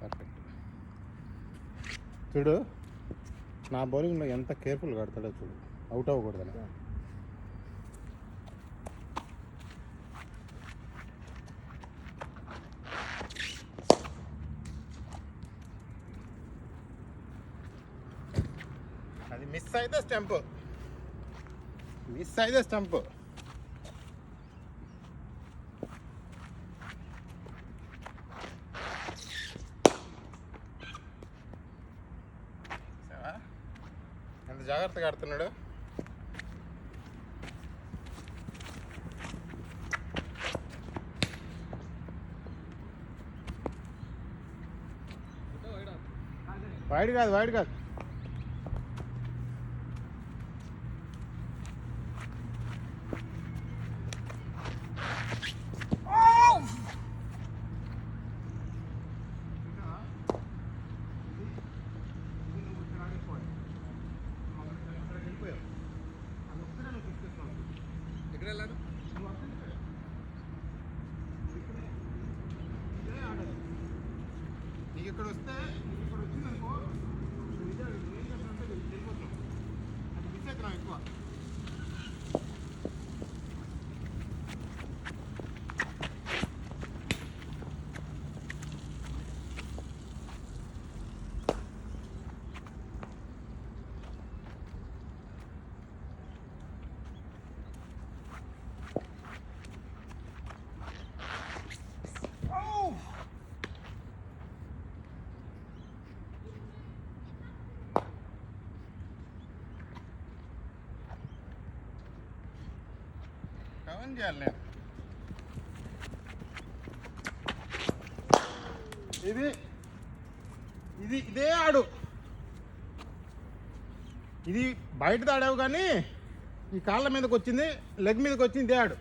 Perfect. చూడు నా బౌలింగ్లో ఎంత కేర్ఫుల్గా ఆడతాడో చూడు, అవుట్ అవ్వకూడదని. అది మిస్ అయితే స్టంప్, మిస్ అయితే స్టంప్. ఎంత జాగ్రత్తగా ఆడుతున్నాడు. వైడ్ కాదు, వైడ్ కాదు. నీకు ఇక్కడ వస్తే ఇక్కడ వచ్చిందనుకో, ఏం చేస్తానంటే వెళ్ళిపోతున్నాం, అది మిస్ అవుతున్నాం ఎక్కువ. కవన్ చేయాలి నేను. ఇది ఇది ఇదే ఆడు, ఇది బయట ఆడావు కానీ ఈ కాళ్ళ మీదకి వచ్చింది, లెగ్ మీదకి వచ్చింది ఇదే ఆడు.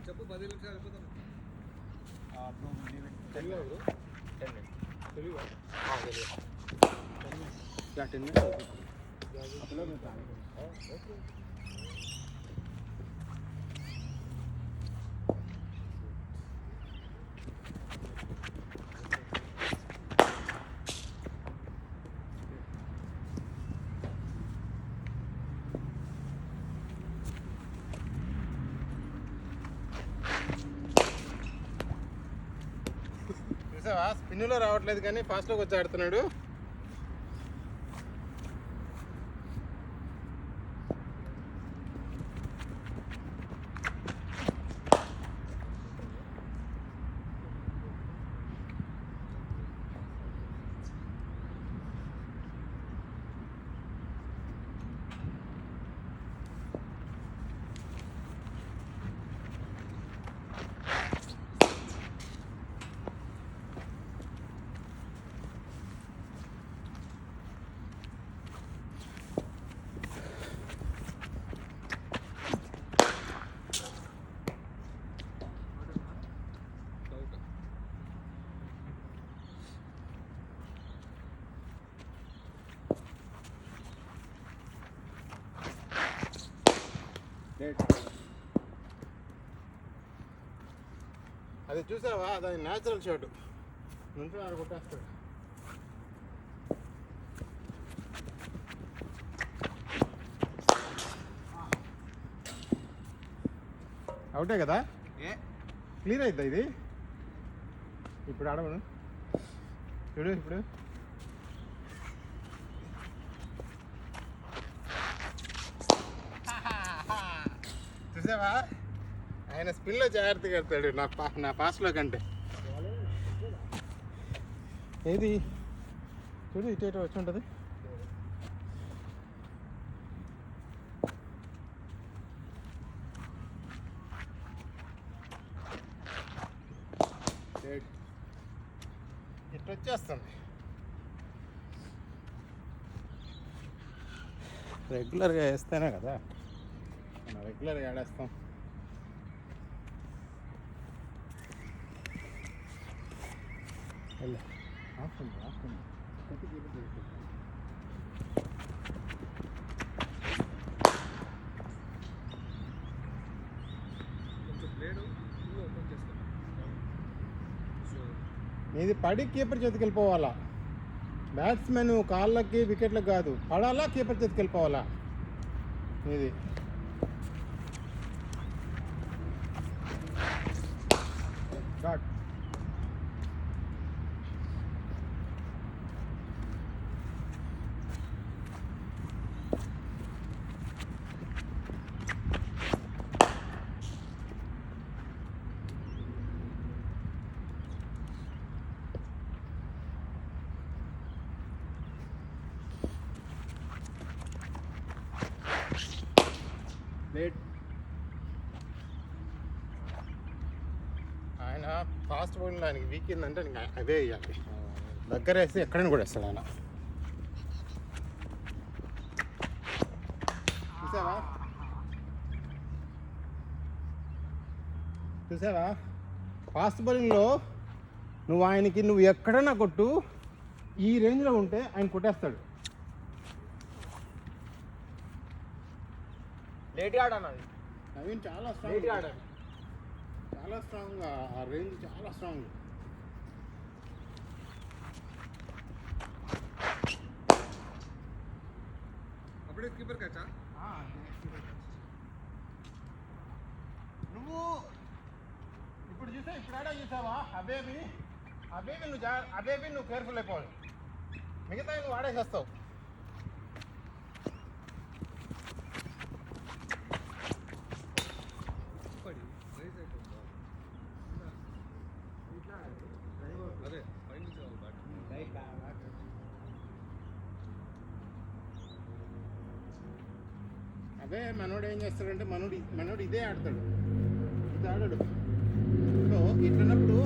చెప్పు 10 నిమిషాలు అయిపోతాను. చూసావా, స్పిన్లో రావట్లేదు కానీ ఫాస్ట్లోకి వచ్చి ఆడుతున్నాడు. అది చూసావా, అది న్యాచురల్ షాట్ నుంచి ఆడ కొట్టేస్తాడు. అవుటే కదా, క్లియర్ అవుతుందా ఇది? ఇప్పుడు ఆడమను చూడు. ఇప్పుడు చూసావా, ఆయన స్పిన్లో జాగ్రత్తగా కడతాడు నా పాస్లో కంటే. ఏది చూడు, ఇటు వచ్చి ఉంటుంది. ఇటు వచ్చేస్తుంది. రెగ్యులర్గా వేస్తేనే కదా మనం రెగ్యులర్గా ఆడేస్తాం. వెళ్ళు. ఆపుతుంది ఆపుతుంది కొట్టి తీరు. కొంచెం బ్లేడ్ ఓపెన్ చేస్తాను. సో ఇది పడి కీపర్ చేతికి వెళ్ళిపోవాలా. బ్యాట్స్మెన్ కాళ్ళకి వికెట్లకు కాదు, పడాలా కీపర్ చేతికి వెళ్ళిపోవాలా. ఇది షాట్. బ్లేడ్ ఆయన ఫాస్ట్ బౌలింగ్ ఆయనకి వీక్ ఏంటంటే అవే వేయాలి. దగ్గర వేస్తే ఎక్కడైనా కూడా వేస్తాడు ఆయన. చూసావా చూసావా ఫాస్ట్ బౌలింగ్లో నువ్వు ఎక్కడైనా కొట్టు, ఈ రేంజ్లో ఉంటే ఆయన కొట్టేస్తాడు. లేట్ ఆడాను అది. నవీన్ చాలా లేట్ స్ట్రాంగ్ ఆడాను. చాలా స్ట్రాంగ్, ఆ రేంజ్ చాలా స్ట్రాంగ్. అప్పుడే కీపర్ కచ్చా. నువ్వు ఇప్పుడు ఇప్పుడు ఆడా చూసావా అబేబీ నువ్వు కేర్ఫుల్ అయిపోవాలి. మిగతా నువ్వు ఆడేసేస్తావు. పడి రైజ్ అయిపోతుందా? అదే పై నుంచి రావాలి బ్యాట్. అదే మనోడు ఏం చేస్తాడంటే మనోడు ఇదే ఆడతాడు, ఇది ఆడాడు. సో ఇట్లన్నప్పుడు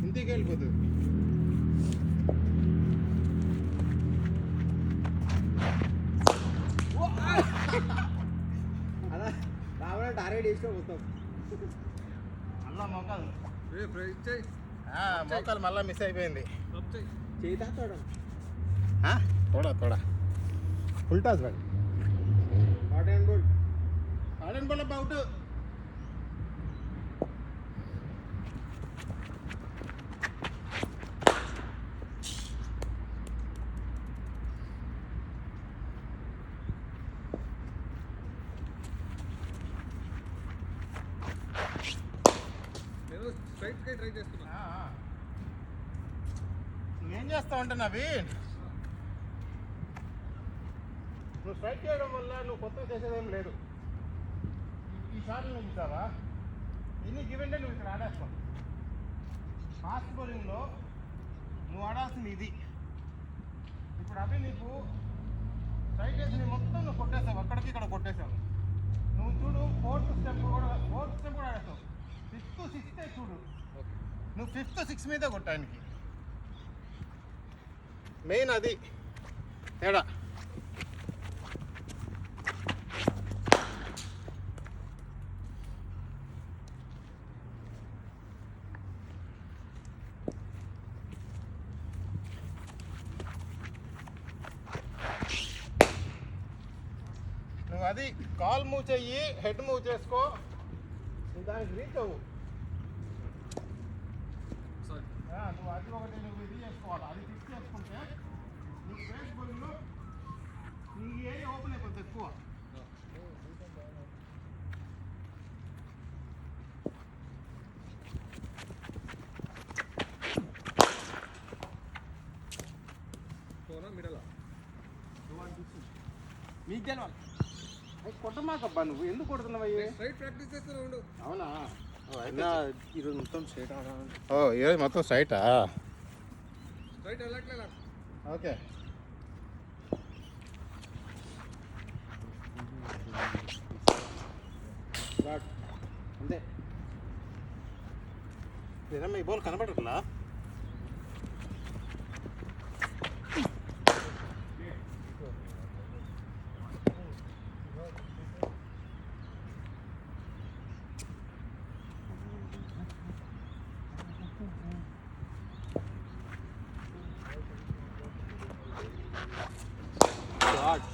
ఇంటికి వెళ్ళిపోతుంది. అలా రావాలంటే టార్గెట్ వేసుకో పోతాం. మళ్ళా మోకాలు ప్రైజ్ చేయి. మోకాలు మళ్ళీ మిస్ అయిపోయింది. అప్ చేయి. చేతా చూడండి. తోడా ఫుల్ టాస్ వాడు. Hot and good. ఆడని బల్ల అవుట్. నేను స్ట్రైట్గా ట్రై చేస్తున్నా. నువ్వేం చేస్తావు అంటే నవీన్, నువ్వు స్ట్రైక్ చేయడం వల్ల నువ్వు కొత్తగా చేసేదేం లేదు. ఈసారి నువ్వు చూసావా ఎన్ని గివెంటే నువ్వు ఇక్కడ ఆడేస్తావు. ఫాస్ట్ బౌలింగ్లో నువ్వు ఆడాల్సింది ఇది. ఇప్పుడు అవి నీకు స్ట్రైక్ చేసి మొత్తం నువ్వు కొట్టేసావు, అక్కడికి ఇక్కడ కొట్టేసావు. నువ్వు చూడు ఫోర్త్ స్టెప్ కూడా ఆడేస్తావు. 5th 6th చూడు, ఓకే. నువ్వు 5th 6 మీదే కొట్టానికి మెయిన్ అది తేడా. నువ్వు అది కాల్ మూవ్ చెయ్యి, హెడ్ మూవ్ చేసుకో, నువ్వు దానికి రీచ్ అవ్వు. సారీ. నువ్వు అది ఒకటి నువ్వు ఇది చేసుకోవాలి. అది ఫిక్స్ చేసుకుంటే నీకు ఫేస్ బౌలింగ్లో నీ ఏరియా ఓపెన్ అయిపోతుంది ఎక్కువ. కోనా మిడలా. మీకు తెలవాలి. కొట్టమాకబ్బా, నువ్వు ఎందుకు కొడుతున్నావు అయ్యి? స్ట్రైట్ ప్రాక్టీస్ చేస్తూనే ఉండు. అవునా? ఈరోజు మొత్తం స్ట్రైట్ ఆడాలి. ఈరోజు మొత్తం స్ట్రైటా? స్ట్రైట్ వెళ్ళట్లే నాకు. ఓకే. అంతే. ఏదమ్మా ఈ బాల్ కనబడట్లా?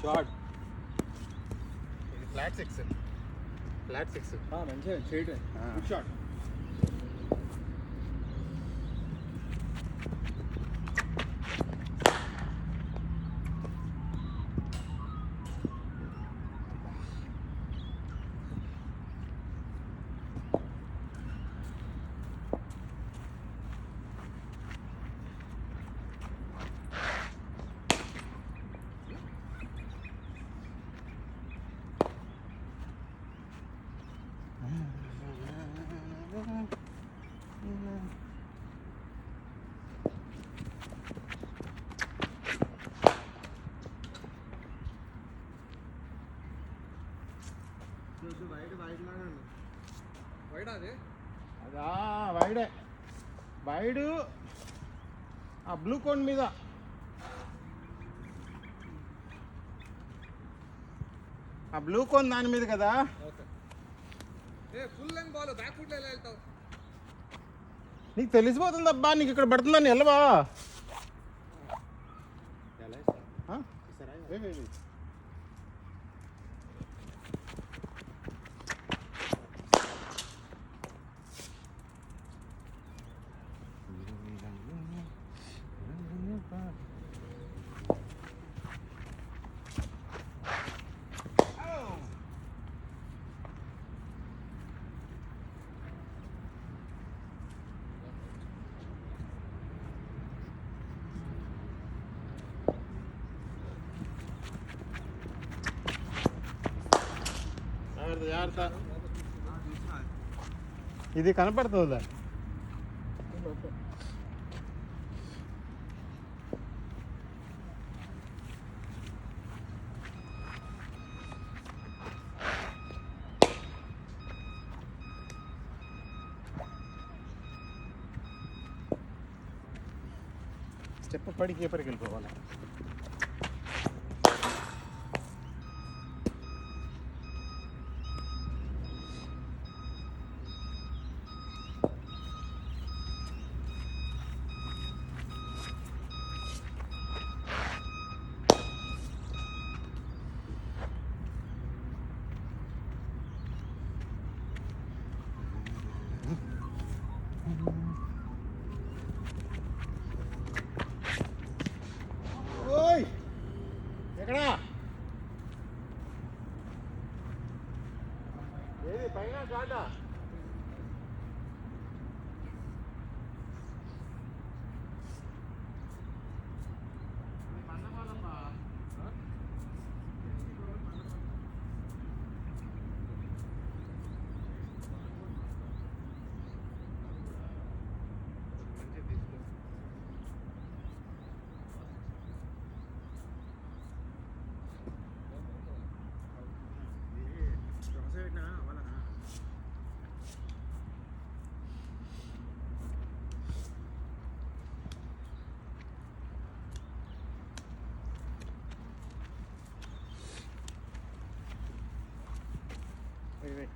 షార్ట్ ఇది ఫ్లాట్ 6. ఫ్లాట్ 6. మంచిగా స్ట్రైట్ గుడ్ షాట్. వైడా అదే అదా వైడే. వైడు ఆ బ్లూ కోన్ మీద. ఆ బ్లూ కోన్ దాని మీద కదా. ఓకే. ఏ ఫుల్ లెంగ్ బాల్ బ్యాక్ ఫుట్ ఎలా వెళ్తావు? నీకు తెలిసిపోతుంది అబ్బా, నీకు ఇక్కడ పడుతుందని వెళ్ళవా? ఎలా ఆ? సరే జాగ్రత్త. ఇది కనపడుతుందా? స్టెప్ పడి కీపర్కి వెళ్ళిపోవాలి. ఓయ్ ఎక్కడా? ఏది పైన షాటా? Wait.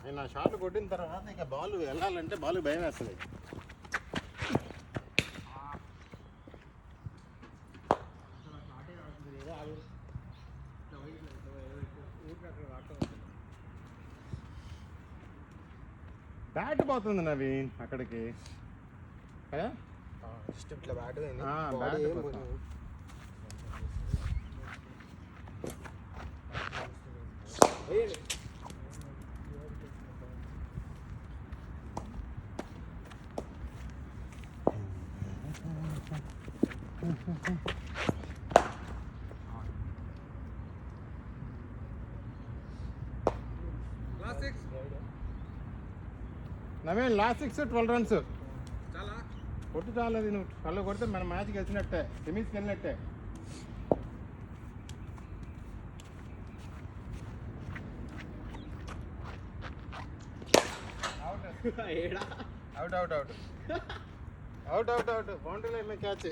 ఆయన షాట్ కొట్టిన తర్వాత ఇక బాల్ వెళ్ళాలంటే బాల్ భయం వేస్తుంది. బ్యాట్ పోతుంది నవీన్ అక్కడికి కదా. ఇట్లా బ్యాట్ బ్యాట్ పోతుంది. Last 6 Naveen last 6 12 runs. చాలా కొట్టు చాలది, నువ్వు కళ్ళు కొడితే మన మ్యాచ్కి వచ్చినట్టే, సెమీస్కి వెళ్ళినట్టే. ఏడా out out out out out out బౌండరీలో ఏమే క్యాచ్.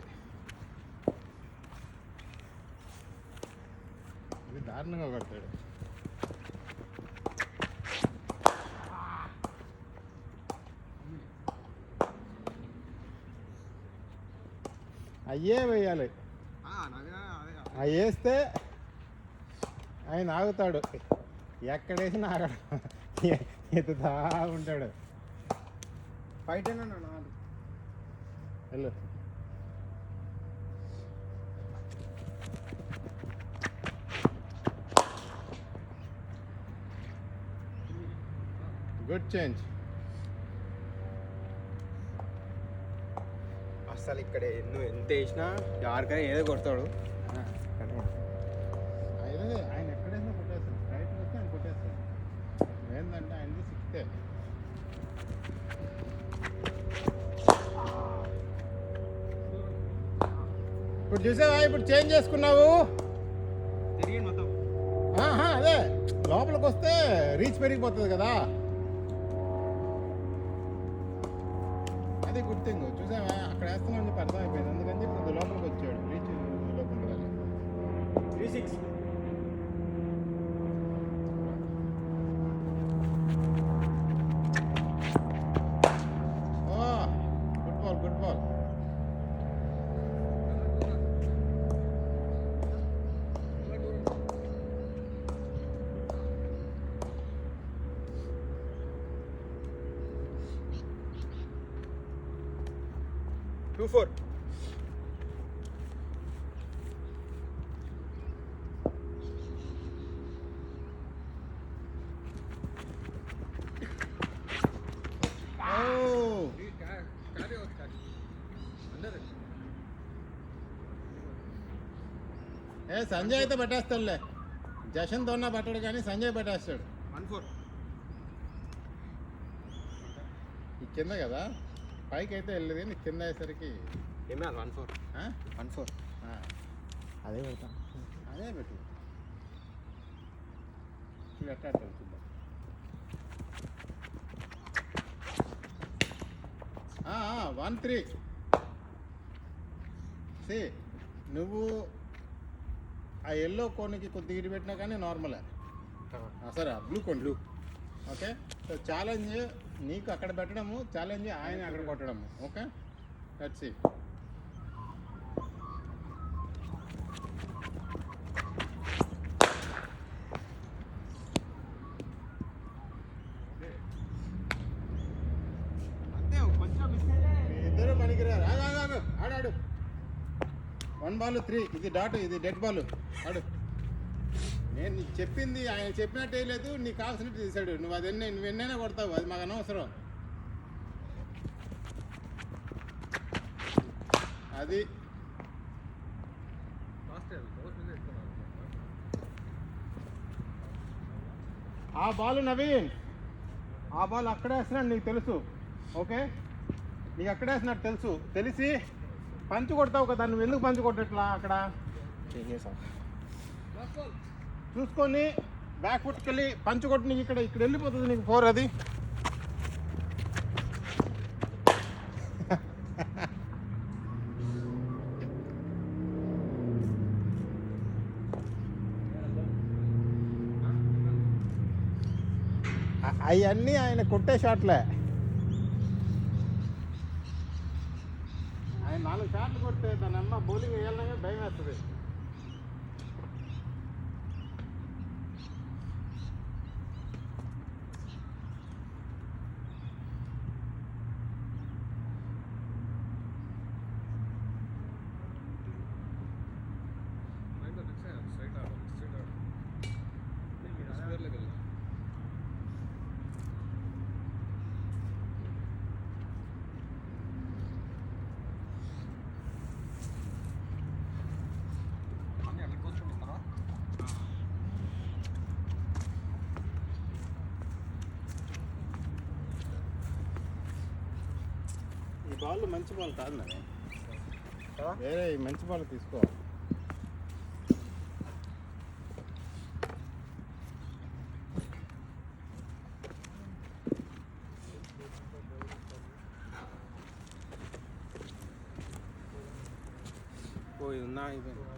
ఇది దారుణంగా కొడతాడు. అయ్యే వేయాలి, అవి వేస్తే ఆయన ఆగుతాడు, ఎక్కడేసినా ఆగడు, ఎత్తుతా ఉంటాడు. ఫైట్ అయినా నాలుగు వెళ్ళు. Good change. అసలు ఇక్కడ నువ్వు ఎంత వేసినా ఎవరికైనా ఏదో కొడతాడు. అయితే ఆయన ఎక్కడైనా కొట్టేస్తాడు, స్ట్రైట్ వస్తే ఆయన కొట్టేస్తాడు. ఏంటంటే ఆయనది సిక్స్తే. ఇప్పుడు చూసావా, ఇప్పుడు చేంజ్ చేసుకున్నావు. తిరిగి మొత్తం అదే లోపలికి వస్తే రీచ్ పెరిగిపోతుంది కదా, అది గుడ్ థింగ్. చూసావా, అక్కడ వేస్తున్నావు చెప్పి అర్థమైపోయింది, అందుకని చెప్పి కొద్ది లోపలికి వచ్చాడు, రీచ్ లోపలికి వెళ్ళాలి. 3-6. Oh good ball, good ball. Two 4. Carry out catch under. ఏ సంజయ్ అయితే పట్టేస్తాడులే, జషన్తో ఉన్నా పట్టాడు కానీ సంజయ్ పట్టేస్తాడు. 1-4. ఈ కింద కదా, పైకి అయితే వెళ్ళేది, నీకు కింద అయ్యేసరికి ఏమే 1-4. 1-4. అదే పెడతాం, అదే పెట్టు. ఇప్పుడు ఎట్లా చూద్దాం. 1-3. సి నువ్వు ఆ ఎల్లో కోన్కి కొద్దిగా ఇటు పెట్టినా కానీ నార్మలే. సరే blue cone, blue. Okay, so challenge నీకు అక్కడ పెట్టడము, ఛాలెంజ్ ఆయన అక్కడ కొట్టడము. Okay, let's see. అంతే కొంచెం మిస్ అయితే ఇద్దరు పనికిరారు. ఆడాడు. 1 బాల్ 3. ఇది డాట్, ఇది డెడ్ బాల్. ఆడు. నేను నీకు చెప్పింది ఆయన చెప్పినట్టే లేదు, నీకు కావాల్సినట్టు తీసాడు. నువ్వు అది నువ్వెన్నైనా కొడతావు, అది మాకు అనవసరం. అది లాస్ట్ టైం రోజు మీద ఎక్కువ ఆ బాల్ నవీన్, ఆ బాల్ అక్కడే వేస్తున్నాడు, నీకు తెలుసు. ఓకే, నీకు అక్కడే వేసినట్టు తెలుసు, తెలిసి పంచి కొడతావు కదా, నువ్వు ఎందుకు పంచి కొట్టట్లా? అక్కడ లాస్ట్ బాల్ చూసుకొని బ్యాక్ ఫుట్కి వెళ్ళి పంచి కొట్టి నీకు ఇక్కడ వెళ్ళిపోతుంది నీకు 4. అది అవన్నీ ఆయన కొట్టే షాట్లే. ఆయన 4 షాట్లు కొట్టే తన అమ్మ బౌలింగ్ వేయాలనే భయం వేస్తుంది. మైండ్ నెక్స్ట్ టైం స్ట్రైట్ ఆడు, స్ట్రైట్ ఆడు. స్క్వేర్లోకి వెళ్ళు. ఈ బాల్ మంచి బాల్ కాదు నాని. వేరే ఈ మంచి బాల్ తీసుకో. పోయి ఉన్నా అయిపోయింది.